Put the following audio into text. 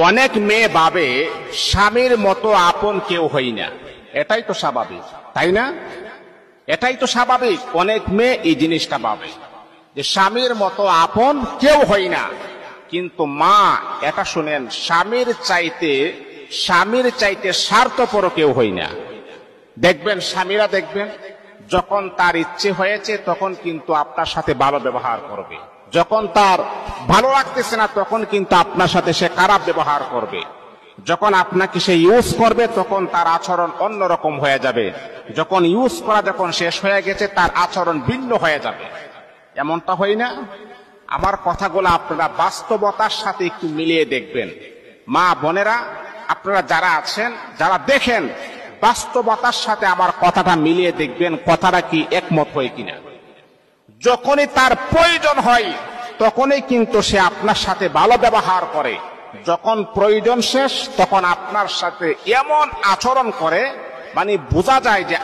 অনেক মেয়ে ভাবে স্বামীর মতো আপন কেউ হই না। এটাই তো স্বাভাবিক, তাই না? এটাই তো স্বাভাবিক। অনেক মেয়ে এই জিনিসটা ভাবে যে স্বামীর মতো আপন কেউ হই না। কিন্তু মা, এটা শুনেন, স্বামীর চাইতে স্বার্থপর কেউ হই না। দেখবেন, স্বামীরা দেখবেন, যখন তার ইচ্ছে হয়েছে তখন কিন্তু আপনার সাথে ভালো ব্যবহার করবে, যখন তার ভালো লাগতেছে না তখন কিন্তু আপনার সাথে সে খারাপ ব্যবহার করবে, যখন আপনাকে সে ইউজ করবে তখন তার আচরণ অন্যরকম হয়ে যাবে, যখন ইউজ করা যখন শেষ হয়ে গেছে তার আচরণ ভিন্ন হয়ে যাবে। এমনটা হয় না? আমার কথাগুলো আপনারা বাস্তবতার সাথে একটু মিলিয়ে দেখবেন। মা বোনেরা, আপনারা যারা আছেন, যারা দেখেন, বাস্তবতার সাথে আমার কথাটা মিলিয়ে দেখবেন, কথাটা কি একমত হয় কিনা। যখনই তার প্রয়োজন হয় তখনই কিন্তু সে আপনার সাথে ভালো ব্যবহার করে, যখন প্রয়োজন শেষ তখন আপনার সাথে এমন আচরণ করে মানে বোঝা যায় যে